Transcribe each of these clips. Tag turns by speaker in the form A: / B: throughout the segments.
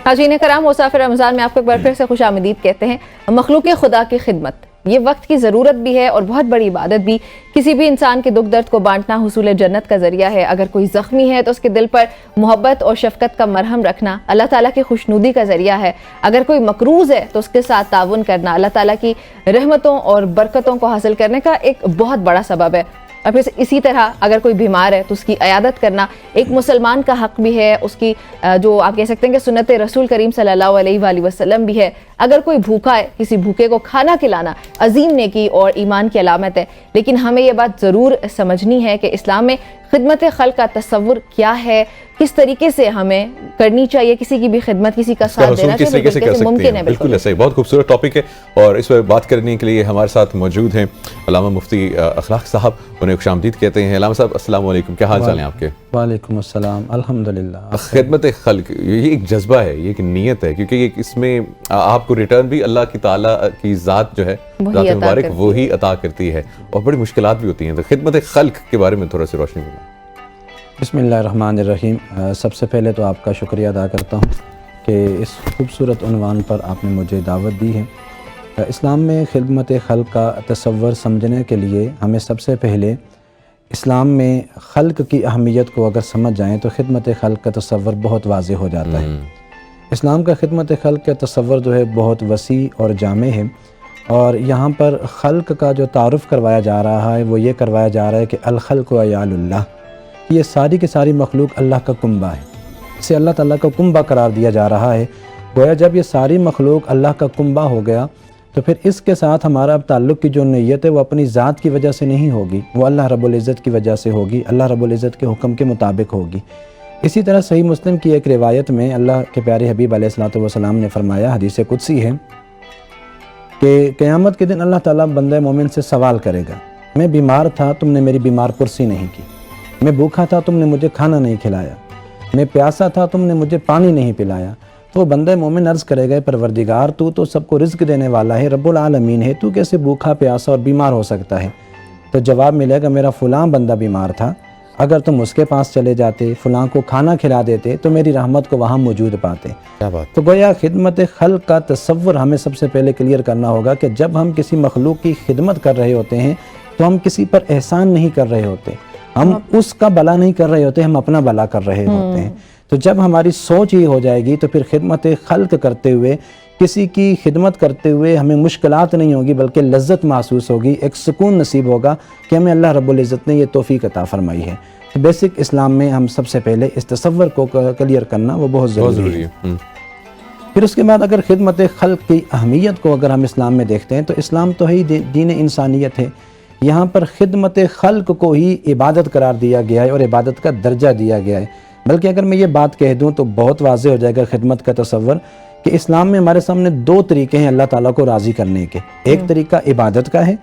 A: ناظرین کرام، مسافر رمضان میں آپ کو ایک بار پھر سے خوش آمدید کہتے ہیں۔ مخلوق خدا کی خدمت یہ وقت کی ضرورت بھی ہے اور بہت بڑی عبادت بھی۔ کسی بھی انسان کے دکھ درد کو بانٹنا حصول جنت کا ذریعہ ہے۔ اگر کوئی زخمی ہے تو اس کے دل پر محبت اور شفقت کا مرہم رکھنا اللہ تعالیٰ کی خوشنودی کا ذریعہ ہے۔ اگر کوئی مقروض ہے تو اس کے ساتھ تعاون کرنا اللہ تعالیٰ کی رحمتوں اور برکتوں کو حاصل کرنے کا ایک بہت بڑا سبب ہے۔ اور پھر اسی طرح اگر کوئی بیمار ہے تو اس کی عیادت کرنا ایک مسلمان کا حق بھی ہے، اس کی جو آپ کہہ سکتے ہیں کہ سنت رسول کریم صلی اللہ علیہ وآلہ وسلم بھی ہے۔ اگر کوئی بھوکا ہے، کسی بھوکے کو کھانا کھلانا عظیم نیکی اور ایمان کی علامت ہے۔ لیکن ہمیں یہ بات ضرور سمجھنی ہے کہ اسلام میں خدمت خلق کا تصور کیا ہے، کس طریقے سے ہمیں کرنی چاہیے، کسی کی بھی خدمت، کسی کا ساتھ دینا چاہیے، ممکن ہے۔
B: بالکل ایسا ہی بہت خوبصورت ٹاپک ہے، اور اس پر بات کرنے کے لیے ہمارے ساتھ موجود ہیں علامہ مفتی اخلاق صاحب، انہیں خوش آمدید کہتے ہیں۔ علامہ صاحب السلام علیکم، کیا حال چال ہیں آپ کے؟
C: وعلیکم السلام، الحمدللہ۔
B: خدمت خلق یہ ایک جذبہ ہے، یہ ایک نیت ہے، کیونکہ اس میں آپ کو ریٹرن بھی اللہ کی تعالیٰ کی ذات جو ہے، ذات مبارک وہی عطا کرتی ہے، اور بڑی مشکلات بھی ہوتی ہیں۔ تو خدمت خلق کے بارے میں تھوڑا سی روشنی دیں۔
C: بسم اللہ الرحمن الرحیم۔ سب سے پہلے تو آپ کا شکریہ ادا کرتا ہوں کہ اس خوبصورت عنوان پر آپ نے مجھے دعوت دی ہے۔ اسلام میں خدمت خلق کا تصور سمجھنے کے لیے ہمیں سب سے پہلے اسلام میں خلق کی اہمیت کو اگر سمجھ جائیں تو خدمت خلق کا تصور بہت واضح ہو جاتا ہے۔ اسلام کا خدمت خلق کا تصور جو ہے بہت وسیع اور جامع ہے، اور یہاں پر خلق کا جو تعارف کروایا جا رہا ہے وہ یہ کروایا جا رہا ہے کہ الخلق عیال اللہ، یہ ساری کی ساری مخلوق اللہ کا کنبہ ہے، اسے اللہ تعالیٰ کا کنبہ قرار دیا جا رہا ہے۔ گویا جب یہ ساری مخلوق اللہ کا کنبہ ہو گیا تو پھر اس کے ساتھ ہمارا اب تعلق کی جو نیت ہے وہ اپنی ذات کی وجہ سے نہیں ہوگی، وہ اللہ رب العزت کی وجہ سے ہوگی، اللہ رب العزت کے حکم کے مطابق ہوگی۔ اسی طرح صحیح مسلم کی ایک روایت میں اللہ کے پیارے حبیب علیہ الصلوۃ والسلام نے فرمایا، حدیث قدسی ہے، کہ قیامت کے دن اللہ تعالیٰ بندہ مومن سے سوال کرے گا، میں بیمار تھا، تم نے میری بیمار پرسی نہیں کی، میں بھوکا تھا، تم نے مجھے کھانا نہیں کھلایا، میں پیاسا تھا، تم نے مجھے پانی نہیں پلایا۔ تو وہ بندہ مومن عرض کرے گا، پروردگار تو سب کو رزق دینے والا ہے، رب العالمین ہے، تو کیسے بھوکا پیاسا اور بیمار ہو سکتا ہے؟ تو جواب ملے گا، میرا فلاں بندہ بیمار تھا، اگر تم اس کے پاس چلے جاتے، فلاں کو کھانا کھلا دیتے تو میری رحمت کو وہاں موجود پاتے۔
B: کیا بات!
C: تو گویا خدمت خلق کا تصور ہمیں سب سے پہلے کلیئر کرنا ہوگا کہ جب ہم کسی مخلوق کی خدمت کر رہے ہوتے ہیں تو ہم کسی پر احسان نہیں کر رہے ہوتے، ہم اس کا بھلا نہیں کر رہے ہوتے، ہم اپنا بھلا کر رہے ہوتے ہیں۔ تو جب ہماری سوچ یہ ہو جائے گی تو پھر خدمت خلق کرتے ہوئے، کسی کی خدمت کرتے ہوئے ہمیں مشکلات نہیں ہوگی بلکہ لذت محسوس ہوگی، ایک سکون نصیب ہوگا کہ ہمیں اللہ رب العزت نے یہ توفیق عطا فرمائی ہے۔ تو بیسک اسلام میں ہم سب سے پہلے اس تصور کو کلیئر کرنا وہ بہت ضروری ہے۔ پھر اس کے بعد اگر خدمت خلق کی اہمیت کو اگر ہم اسلام میں دیکھتے ہیں تو اسلام تو ہی دین انسانیت ہے، یہاں پر خدمت خلق کو ہی عبادت قرار دیا گیا ہے اور عبادت کا درجہ دیا گیا ہے۔ بلکہ اگر میں یہ بات کہہ دوں تو بہت واضح ہو جائے گا خدمت کا تصور، کہ اسلام میں ہمارے سامنے دو طریقے ہیں اللہ تعالیٰ کو راضی کرنے کے، ایک طریقہ عبادت کا ہے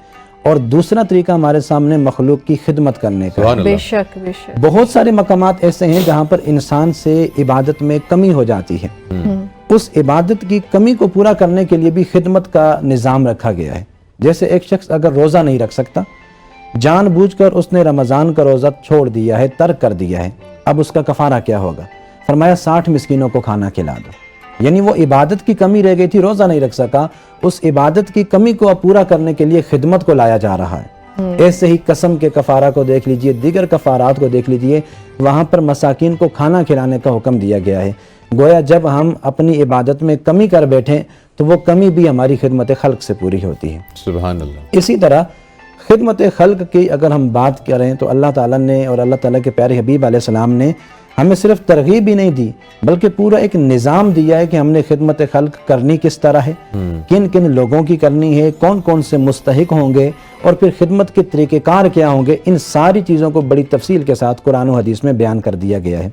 C: اور دوسرا طریقہ ہمارے سامنے مخلوق کی خدمت کرنے کا ہے۔
A: بے شک بے شک۔
C: بہت سارے مقامات ایسے ہیں جہاں پر انسان سے عبادت میں کمی ہو جاتی ہے، اس عبادت کی کمی کو پورا کرنے کے لیے بھی خدمت کا نظام رکھا گیا ہے۔ جیسے ایک شخص اگر روزہ نہیں رکھ سکتا، جان بوجھ کر اس نے رمضان کا روزہ چھوڑ دیا ہے، ترک کر دیا ہے، اب اس کا کفارہ کیا ہوگا؟ فرمایا 60 مسکینوں کو کھانا کھلا دو۔ یعنی وہ عبادت کی کمی رہ گئی تھی، روزہ نہیں رکھ سکا، اس عبادت کی کمی کو اب پورا کرنے کے لیے خدمت کو لایا جا رہا ہے۔ ایسے ہی قسم کے کفارہ کو دیکھ لیجئے، دیگر کفارات کو دیکھ لیجئے، وہاں پر مساکین کو کھانا کھلانے کا حکم دیا گیا ہے۔ گویا جب ہم اپنی عبادت میں کمی کر بیٹھیں تو وہ کمی بھی ہماری خدمت خلق سے پوری ہوتی ہے۔
B: سبحان اللہ۔
C: اسی طرح خدمت خلق کی اگر ہم بات کریں تو اللہ تعالیٰ نے اور اللہ تعالیٰ کے پیارے حبیب علیہ السلام نے ہمیں صرف ترغیب ہی نہیں دی بلکہ پورا ایک نظام دیا ہے کہ ہم نے خدمت خلق کرنی کس طرح ہے، کن کن لوگوں کی کرنی ہے، کون کون سے مستحق ہوں گے، اور پھر خدمت کے طریقہ کار کیا ہوں گے۔ ان ساری چیزوں کو بڑی تفصیل کے ساتھ قرآن و حدیث میں بیان کر دیا گیا ہے۔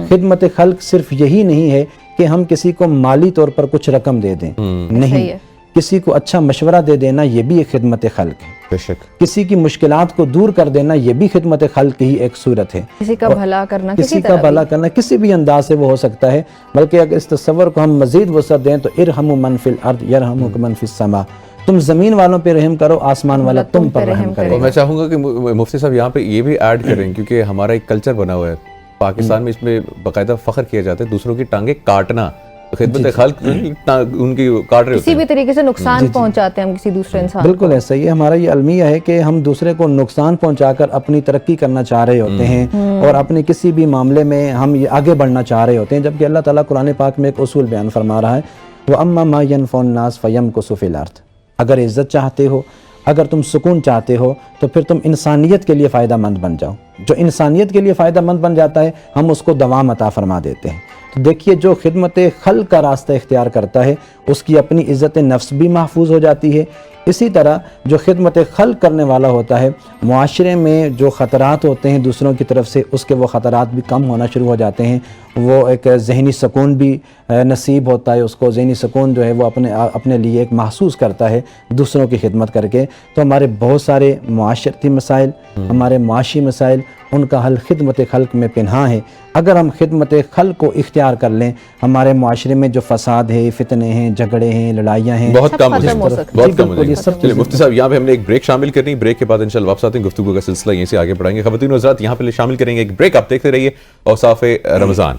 C: خدمت خلق صرف یہی نہیں ہے کہ ہم کسی کو مالی طور پر کچھ رقم دے دیں، نہیں، کسی کو اچھا مشورہ دے دینا یہ بھی ایک خدمت خلق ہے۔
B: بے شک۔
C: کسی کی مشکلات کو دور کر دینا یہ بھی خدمت خلق ہی ایک صورت ہے۔
A: کسی کا بھلا کرنا،
C: کسی کا بھلا کرنا کسی بھی انداز سے وہ ہو سکتا ہے۔ بلکہ اگر اس تصور کو ہم مزید وسعت دیں تو ارحموا من فی الارض یرحمکم من فی السماء، تم زمین والوں پہ رحم کرو، آسمان والا تم پر رحم کرے گا۔
B: میں چاہوں گا کہ مفتی صاحب یہاں پہ یہ بھی ایڈ کریں، کیونکہ ہمارا ایک کلچر بنا ہوا ہے پاکستان میں، اس میں باقاعدہ فخر کیا جاتا ہے دوسروں کی ٹانگیں کاٹنا خدمت خلق ان کی کاٹ رہے ہوتے
A: کسی بھی طریقے سے نقصان پہنچاتے ہیں ہم کسی دوسرے انسان کو.
C: بالکل ایسا ہی. ہمارا یہ المیہ ہے کہ ہم دوسرے کو نقصان پہنچا کر اپنی ترقی کرنا چاہ رہے ہوتے ہیں اور اپنے کسی بھی معاملے میں ہم یہ آگے بڑھنا چاہ رہے ہوتے ہیں، جبکہ اللہ تعالیٰ قرآن پاک میں ایک اصول بیان فرما رہا ہے وَأَمَّا مَا يَنْفَعُ النَّاسَ فَيَمْكُثُ فِي الْأَرْضِ. اگر عزت چاہتے ہو، اگر تم سکون چاہتے ہو تو پھر تم انسانیت کے لیے فائدہ مند بن جاؤ. جو انسانیت کے لیے فائدہ مند بن جاتا ہے ہم اس کو دوام عطا فرما دیتے ہیں. تو دیکھیے جو خدمت خلق کا راستہ اختیار کرتا ہے اس کی اپنی عزت نفس بھی محفوظ ہو جاتی ہے. اسی طرح جو خدمت خلق کرنے والا ہوتا ہے، معاشرے میں جو خطرات ہوتے ہیں دوسروں کی طرف سے، اس کے وہ خطرات بھی کم ہونا شروع ہو جاتے ہیں. وہ ایک ذہنی سکون بھی نصیب ہوتا ہے اس کو. ذہنی سکون جو ہے وہ اپنے لیے ایک محسوس کرتا ہے دوسروں کی خدمت کر کے. تو ہمارے بہت سارے معاشرتی مسائل، ہمارے معاشی مسائل، ان کا حل خدمت خلق میں پنہاں ہے. اگر ہم خدمت خلق کو اختیار کر لیں، ہمارے معاشرے میں جو فساد ہے، فتنے ہیں، جھگڑے ہیں، لڑائیاں ہیں،
B: بہت کم
A: ختم ہو سکتے ہیں.
B: بہت کم ہو جائے گا. چلیے مفتی صاحب یہاں پہ ہم نے ایک بریک شامل کرنی، بریک کے بعد انشاءاللہ واپس آتے ہیں، گفتگو کا سلسلہ یہیں سے آگے بڑھائیں گے. خواتین و حضرات یہاں پہ شامل کریں گے ایک بریک. آپ دیکھتے رہیے اوصاف رمضان.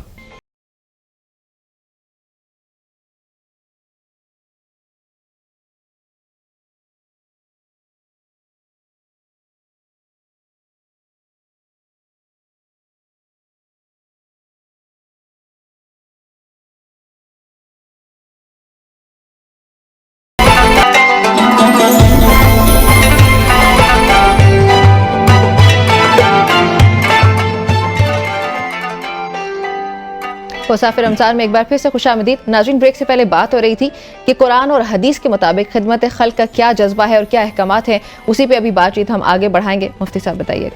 A: اوصاف رمضان میں ایک بار پھر سے خوش آمدید. ناظرین بریک سے پہلے بات ہو رہی تھی کہ قرآن اور حدیث کے مطابق خدمت خلق کا کیا جذبہ ہے اور کیا احکامات ہیں، اسی پہ ابھی بات چیت ہم آگے بڑھائیں گے. مفتی صاحب بتائیے.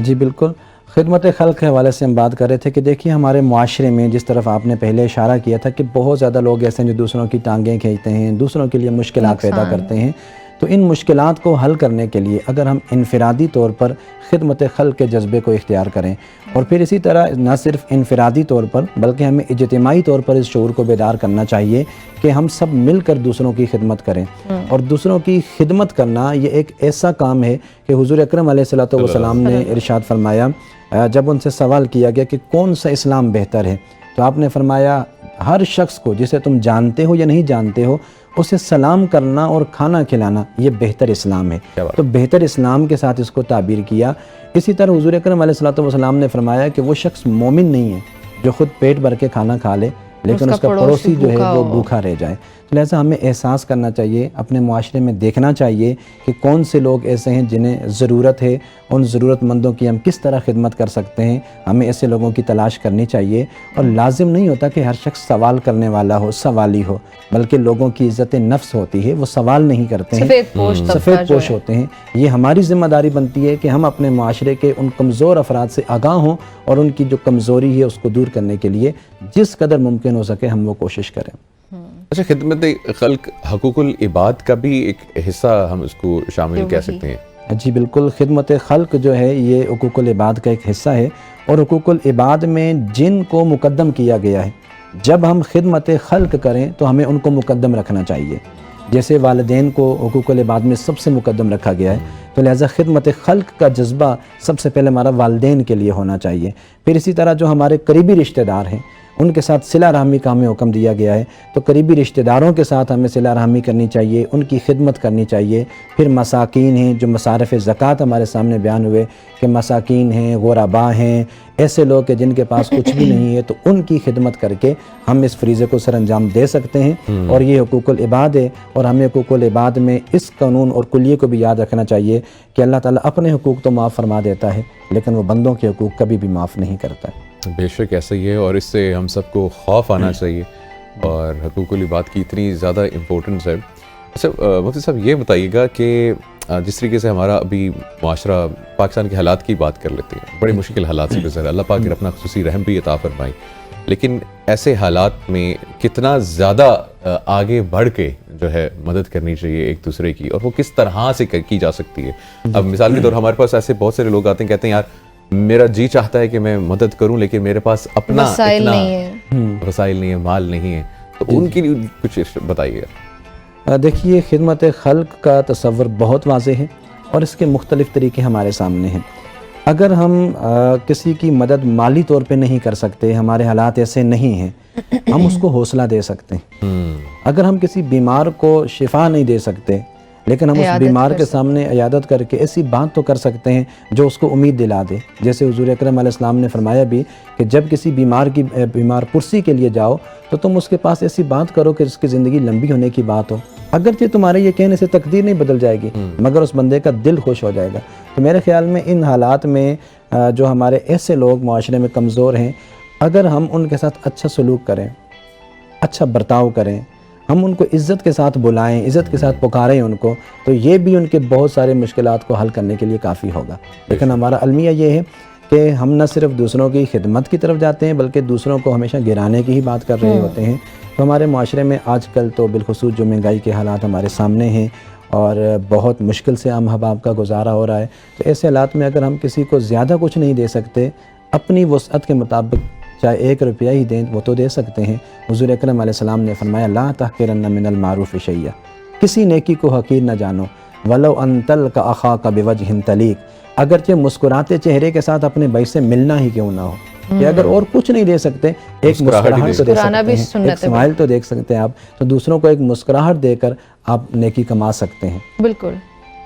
C: جی بالکل. خدمت خلق کے حوالے سے ہم بات کر رہے تھے کہ دیکھیے ہمارے معاشرے میں جس طرف آپ نے پہلے اشارہ کیا تھا کہ بہت زیادہ لوگ ایسے ہیں جو دوسروں کی ٹانگیں کھینچتے ہیں، دوسروں کے لیے مشکلات پیدا کرتے ہیں. تو ان مشکلات کو حل کرنے کے لیے اگر ہم انفرادی طور پر خدمت خلق کے جذبے کو اختیار کریں، اور پھر اسی طرح نہ صرف انفرادی طور پر بلکہ ہمیں اجتماعی طور پر اس شعور کو بیدار کرنا چاہیے کہ ہم سب مل کر دوسروں کی خدمت کریں. اور دوسروں کی خدمت کرنا یہ ایک ایسا کام ہے کہ حضور اکرم علیہ الصلوۃ والسلام نے ارشاد فرمایا جب ان سے سوال کیا گیا کہ کون سا اسلام بہتر ہے، تو آپ نے فرمایا ہر شخص کو جسے تم جانتے ہو یا نہیں جانتے ہو اسے سلام کرنا اور کھانا کھلانا یہ بہتر اسلام ہے. تو بہتر اسلام کے ساتھ اس کو تعبیر کیا. اسی طرح حضور اکرم علیہ الصلوۃ والسلام نے فرمایا کہ وہ شخص مومن نہیں ہے جو خود پیٹ بھر کے کھانا کھا لے لیکن اس کا پڑوسی جو ہے وہ بھوکا رہ جائے. لہٰذا ہمیں احساس کرنا چاہیے، اپنے معاشرے میں دیکھنا چاہیے کہ کون سے لوگ ایسے ہیں جنہیں ضرورت ہے، ان ضرورت مندوں کی ہم کس طرح خدمت کر سکتے ہیں. ہمیں ایسے لوگوں کی تلاش کرنی چاہیے. اور لازم نہیں ہوتا کہ ہر شخص سوال کرنے والا ہو، سوالی ہو، بلکہ لوگوں کی عزت نفس ہوتی ہے، وہ سوال نہیں کرتے ہیں، سفید پوش ہوتے ہیں. یہ ہماری ذمہ داری بنتی ہے کہ ہم اپنے معاشرے کے ان کمزور افراد سے آگاہ ہوں اور ان کی جو کمزوری ہے اس کو دور کرنے کے لیے جس قدر ممکن ہو سکے ہم وہ کوشش کریں.
B: اچھا، خدمت خلق حقوق العباد کا بھی ایک حصہ ہم اس کو شامل کہہ سکتے ہیں.
C: جی بالکل. خدمت خلق جو ہے یہ حقوق العباد کا ایک حصہ ہے، اور حقوق العباد میں جن کو مقدم کیا گیا ہے، جب ہم خدمت خلق کریں تو ہمیں ان کو مقدم رکھنا چاہیے. جیسے والدین کو حقوق العباد میں سب سے مقدم رکھا گیا ہے، تو لہٰذا خدمت خلق کا جذبہ سب سے پہلے ہمارا والدین کے لیے ہونا چاہیے. پھر اسی طرح جو ہمارے قریبی رشتہ دار ہیں ان کے ساتھ صلہ رحمی کا ہمیں حکم دیا گیا ہے، تو قریبی رشتہ داروں کے ساتھ ہمیں صلہ رحمی کرنی چاہیے، ان کی خدمت کرنی چاہیے. پھر مساکین ہیں، جو مصارف زکوٰۃ ہمارے سامنے بیان ہوئے کہ مساکین ہیں، غرباء ہیں، ایسے لوگ کہ جن کے پاس کچھ بھی نہیں ہے، تو ان کی خدمت کر کے ہم اس فریضے کو سر انجام دے سکتے ہیں. اور یہ حقوق العباد ہے، اور ہمیں حقوق العباد میں اس قانون اور کلیے کو بھی یاد رکھنا چاہیے کہ اللہ تعالیٰ اپنے حقوق تو معاف فرما دیتا ہے لیکن وہ بندوں کے حقوق کبھی بھی معاف نہیں کرتا ہے.
B: بے شک ایسا ہی ہے، اور اس سے ہم سب کو خوف آنا چاہیے، اور حقوق العباد کی اتنی زیادہ امپورٹنس ہے. اچھا مفتی صاحب یہ بتائیے گا کہ جس طریقے سے ہمارا ابھی معاشرہ پاکستان کے حالات کی بات کر لیتے ہیں، بڑے مشکل حالات سے گزر، اللہ پاک نے اپنا خصوصی رحم بھی عطا فرمائی، لیکن ایسے حالات میں کتنا زیادہ آگے بڑھ کے جو ہے مدد کرنی چاہیے ایک دوسرے کی، اور وہ کس طرح سے کی جا سکتی ہے. اب مثال کے طور ہمارے پاس ایسے بہت سارے لوگ آتے ہیں کہتے ہیں یار میرا جی چاہتا ہے کہ میں مدد کروں لیکن میرے پاس اپنا وسائل نہیں ہے، مال نہیں ہے، تو ان کی کچھ بتائیے گا.
C: دیکھیے خدمت خلق کا تصور بہت واضح ہے اور اس کے مختلف طریقے ہمارے سامنے ہیں. اگر ہم کسی کی مدد مالی طور پہ نہیں کر سکتے، ہمارے حالات ایسے نہیں ہیں ہم اس کو حوصلہ دے سکتے ہیں. اگر ہم کسی بیمار کو شفا نہیں دے سکتے لیکن ہم اس بیمار کے سامنے عیادت کر کے ایسی بات تو کر سکتے ہیں جو اس کو امید دلا دے. جیسے حضور اکرم علیہ السلام نے فرمایا بھی کہ جب کسی بیمار پرسی کے لیے جاؤ تو تم اس کے پاس ایسی بات کرو کہ اس کی زندگی لمبی ہونے کی بات ہو. اگرچہ تمہارے یہ کہنے سے تقدیر نہیں بدل جائے گی مگر اس بندے کا دل خوش ہو جائے گا. تو میرے خیال میں ان حالات میں جو ہمارے ایسے لوگ معاشرے میں کمزور ہیں، اگر ہم ان کے ساتھ اچھا سلوک کریں، اچھا برتاؤ کریں، ہم ان کو عزت کے ساتھ بلائیں، عزت کے ساتھ پکاریں ان کو، تو یہ بھی ان کے بہت سارے مشکلات کو حل کرنے کے لیے کافی ہوگا. لیکن ہمارا المیہ یہ ہے کہ ہم نہ صرف دوسروں کی خدمت کی طرف جاتے ہیں بلکہ دوسروں کو ہمیشہ گرانے کی ہی بات کر رہے ہوتے ہیں. تو ہمارے معاشرے میں آج کل تو بالخصوص جو مہنگائی کے حالات ہمارے سامنے ہیں اور بہت مشکل سے عام احباب کا گزارا ہو رہا ہے، تو ایسے حالات میں اگر ہم کسی کو زیادہ کچھ نہیں دے سکتے، اپنی وسعت کے مطابق چاہے 1 روپیہ ہی دیں وہ تو دے سکتے ہیں. حضور اکرم علیہ السلام نے فرمایا لا تحقرن من المعروف شیئا، کسی نیکی کو حقیر نہ جانو، ولو ان تلق اخاک بوجہ طلیق، اگرچہ مسکراتے چہرے کے ساتھ اپنے بھائی سے ملنا ہی کیوں نہ ہو. کہ اگر اور کچھ نہیں دے سکتے ایک مسکراہٹ تو دے سکتے ہیں، ایک اسمائل تو دیکھ سکتے ہیں آپ، تو دوسروں کو ایک مسکراہٹ دے کر آپ نیکی کما سکتے ہیں.
A: بالکل.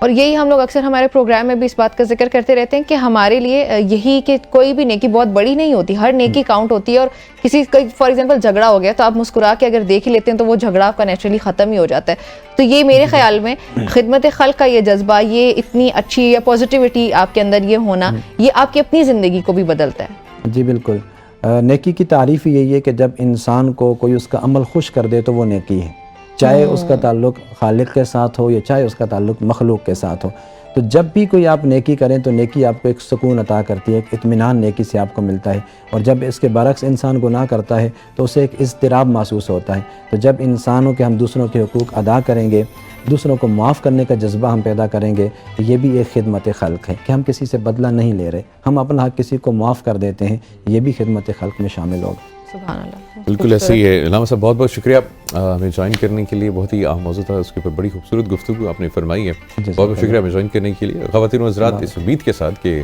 A: اور یہی ہم لوگ اکثر ہمارے پروگرام میں بھی اس بات کا ذکر کرتے رہتے ہیں کہ ہمارے لیے یہی کہ کوئی بھی نیکی بہت بڑی نہیں ہوتی، ہر نیکی کاؤنٹ ہوتی ہے. اور کسی کا فار ایگزامپل جھگڑا ہو گیا تو آپ مسکرا کے اگر دیکھ ہی لیتے ہیں تو وہ جھگڑا آپ کا نیچرلی ختم ہی ہو جاتا ہے. تو یہ میرے خیال میں خدمت خلق کا یہ جذبہ، یہ اتنی اچھی یا پازیٹیوٹی آپ کے اندر یہ ہونا، یہ آپ کی اپنی زندگی کو بھی بدلتا ہے.
C: جی بالکل. نیکی کی تعریف یہی ہے کہ جب انسان کو کوئی اس کا عمل خوش کر دے تو وہ نیکی ہے، چاہے اس کا تعلق خالق کے ساتھ ہو یا چاہے اس کا تعلق مخلوق کے ساتھ ہو. تو جب بھی کوئی آپ نیکی کریں تو نیکی آپ کو ایک سکون عطا کرتی ہے، ایک اطمینان نیکی سے آپ کو ملتا ہے. اور جب اس کے برعکس انسان گناہ کرتا ہے تو اسے ایک اضطراب محسوس ہوتا ہے. تو جب انسانوں کے ہم دوسروں کے حقوق ادا کریں گے، دوسروں کو معاف کرنے کا جذبہ ہم پیدا کریں گے، تو یہ بھی ایک خدمت خلق ہے کہ ہم کسی سے بدلہ نہیں لے رہے، ہم اپنا حق کسی کو معاف کر دیتے ہیں. یہ بھی خدمت خلق میں شامل ہوگا.
A: سبحان اللہ.
B: بالکل ایسے ہی ہے. علامہ صاحب بہت بہت شکریہ ہمیں جوائن کرنے کے لیے. بہت ہی اہم موضوع تھا، اس کے اوپر بڑی خوبصورت گفتگو آپ نے فرمائی ہے. بہت بہت شکریہ ہمیں جوائن کرنے کے لیے. خواتین و حضرات، اس امید کے ساتھ کہ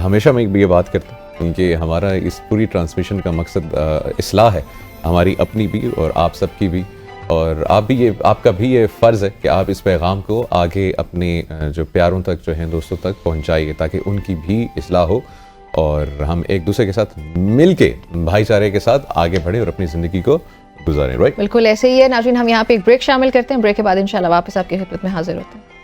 B: ہمیشہ میں یہ بات کرتا ہوں کیونکہ ہمارا اس پوری ٹرانسمیشن کا مقصد اصلاح ہے، ہماری اپنی بھی اور آپ سب کی بھی. اور آپ کا بھی یہ فرض ہے کہ آپ اس پیغام کو آگے اپنے جو پیاروں تک جو ہیں دوستوں تک پہنچائیے تاکہ ان کی بھی اصلاح ہو اور ہم ایک دوسرے کے ساتھ مل کے بھائی چارے کے ساتھ آگے بڑھیں اور اپنی زندگی کو گزاریں. رائٹ؟
A: بالکل ایسے ہی ہے. ناظرین، ہم یہاں پہ ایک بریک شامل کرتے ہیں. بریک کے بعد انشاءاللہ واپس آپ کی خدمت میں حاضر ہوتے ہیں.